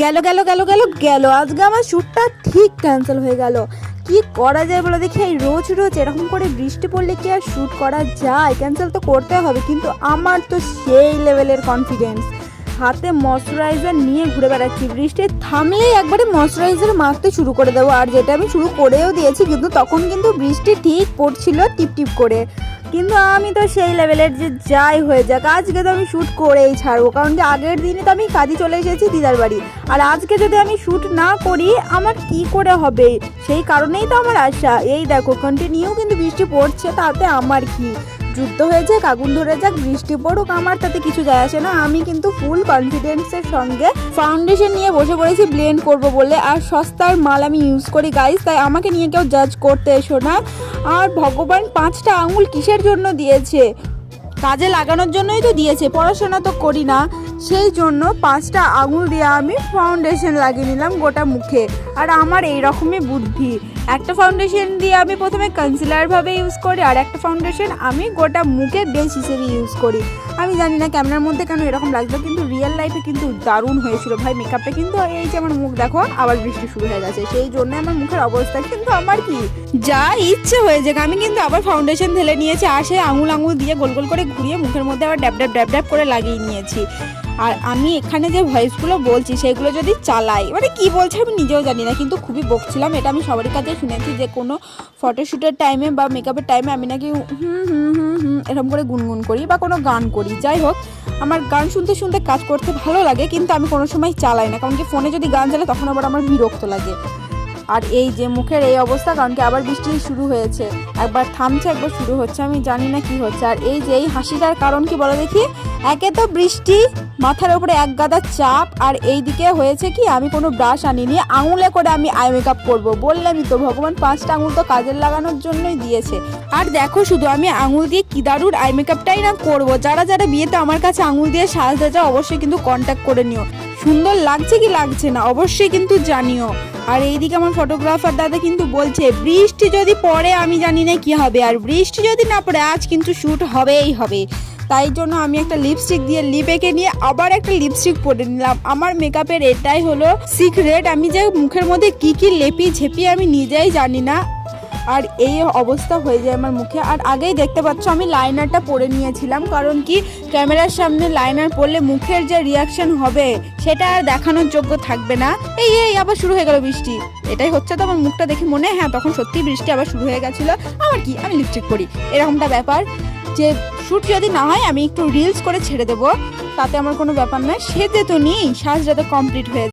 গেল গেল গেল গেল গেল আজকে আমার শ্যুটটা ঠিক ক্যান্সেল হয়ে গেল। কি করা যায় বলো দেখি, এই রোজ রোজ এরকম করে বৃষ্টি পড়লে কি আর শ্যুট করা যায়? ক্যান্সেল তো করতে হবে, কিন্তু আমার তো সেই লেভেলের কনফিডেন্স, হাতে ময়শ্চারাইজার নিয়ে ঘুরে বেড়াচ্ছি। বৃষ্টি থামলেই একবারে ময়শ্চারাইজার মাখতে শুরু করে দেবো, আর যেটা আমি শুরু করেও দিয়েছি, কিন্তু তখন কিন্তু বৃষ্টি ঠিক পড়ছিল টিপ টিপ করে। কিন্তু আমি তো সেই লেভেলের যে যাই হয়ে যাক, আজকে তো আমি শ্যুট করেই ছাড়বো, কারণ কি আগের দিনে তো আমি কাজে চলে এসেছি দিদার বাড়ি, আর আজকে যদি আমি শ্যুট না করি আমার কি করে হবে? সেই কারণেই তো আমার আশা। এই দেখো কন্টিনিউ কিন্তু বৃষ্টি পড়ছে, তাতে আমার কি, যুদ্ধ হয়ে যাক, আগুন ধরে যাক, বৃষ্টি পড়ুক, আমার তাতে কিছু যায় আসে না। আমি কিন্তু ফুল কনফিডেন্সের সঙ্গে ফাউন্ডেশন নিয়ে বসে পড়েছি ব্লেন্ড করব বলে, আর সস্তার মাল আমি ইউজ করি গাইস, তাই আমাকে নিয়ে কেউ জাজ করতে এসো না। আর ভগবান 5টা আঙুল কিসের জন্য দিয়েছে? কাজে লাগানোর জন্যই তো দিয়েছে, পড়াশোনা তো করি না, সেই জন্য 5টা আঙুল দিয়ে আমি ফাউন্ডেশন লাগিয়ে নিলাম গোটা মুখে। আর আমার এই রকমই বুদ্ধি, একটা ফাউন্ডেশন দিয়ে আমি প্রথমে কনসিলারভাবে ইউজ করি, আর একটা ফাউন্ডেশন আমি গোটা মুখে বেস হিসেবে ইউজ করি। আমি জানি না ক্যামেরার মধ্যে কেন এরকম লাগলো, কিন্তু রিয়েল লাইফে কিন্তু দারুণ হয়েছিল ভাই মেকআপটা। কিন্তু এই যে আমার মুখ দেখো, আবার বৃষ্টি শুরু হয়ে গেছে, সেই জন্য আমার মুখের অবস্থা। কিন্তু আমার কি যা ইচ্ছে হয়ে যাক, আমি কিন্তু আবার ফাউন্ডেশন ঢেলে নিয়েছি, আর সেই আঙুল দিয়ে গোল গোল করে ঘুরিয়ে মুখের মধ্যে আবার ড্যাব ড্যাব ড্যাব ড্যাব করে লাগিয়ে নিয়েছি। আর আমি এখানে যে ভয়েসগুলো বলছি সেগুলো যদি চালাই, মানে কি বলছে আমি নিজেও জানি না, কিন্তু খুবই বকছিলাম। এটা আমি সবার কাছে শুনেছি যে কোনো ফটোশ্যুটের টাইমে বা মেকআপের টাইমে আমি নাকি এরকম করে গুনগুন করি বা কোনো গান করি। যাই হোক, আমার গান শুনতে শুনতে কাজ করতে ভালো লাগে, কিন্তু আমি কোনো সময় চালাই না, কারণ কি ফোনে যদি গান চালাই তখন আবার আমার বিরক্ত লাগে। আর এই যে মুখের এই অবস্থা, কারণ কি আবার বৃষ্টি শুরু হয়েছে, একবার থামছে একবার শুরু হচ্ছে, আমি জানি না কি হচ্ছে। আর এই যে এই হাসিটার কারণ কি বলো দেখি, একে তো বৃষ্টি, মাথার উপরে এক গাদা চাপ, আর এইদিকে হয়েছে কি আমি কোনো ব্রাশ আনিনি, আঙুলে করে আমি আই মেকআপ করবো। বললামই তো ভগবান 5টা আঙুল তো কাজের লাগানোর জন্যই দিয়েছে। আর দেখো শুধু আমি আঙুল দিয়ে কি দারুণ আই মেকআপটাই না করবো। যারা যারা বিয়েতে আমার কাছে আঙুল দিয়ে সাজতে চাও অবশ্যই কিন্তু কন্ট্যাক্ট করে নিও। সুন্দর লাগছে কি লাগছে না অবশ্যই কিন্তু জানিও। আর এইদিকে আমার ফটোগ্রাফার দাদা কিন্তু বলছে বৃষ্টি যদি পড়ে আমি জানি না কি হবে, আর বৃষ্টি যদি না পড়ে আজ কিন্তু শ্যুট হবেই হবে। তাই জন্য আমি একটা লিপস্টিক দিয়ে লিপ এঁকে নিয়ে আবার একটা লিপস্টিক পরে নিলাম। আমার মেকআপের এটাই হলো সিক্রেট, আমি যে মুখের মধ্যে কি কি লেপি ঝেপি আমি নিজেই জানি না, আর এই অবস্থা হয়ে যায় আমার মুখে। আর আগেই দেখতে পাচ্ছ আমি লাইনারটা পরে নিয়েছিলাম, কারণ কি ক্যামেরার সামনে লাইনার পরলে মুখের যে রিয়াকশন হবে সেটা আর দেখানোর যোগ্য থাকবে না। এই আবার শুরু হয়ে গেল বৃষ্টি, এটাই হচ্ছে তো আমার মুখটা দেখে মনে, হ্যাঁ তখন সত্যি বৃষ্টি আবার শুরু হয়ে গেছিলো। আমার কি, আমি লিপস্টিক পরি, এরকমটা ব্যাপার। যে শ্যুট যদি না হয় আমি একটু রিলস করে ছেড়ে দেবো, তাতে আমার কোনো ব্যাপার নয়, সেজে তো নেই, সাজটা তো কমপ্লিট হয়ে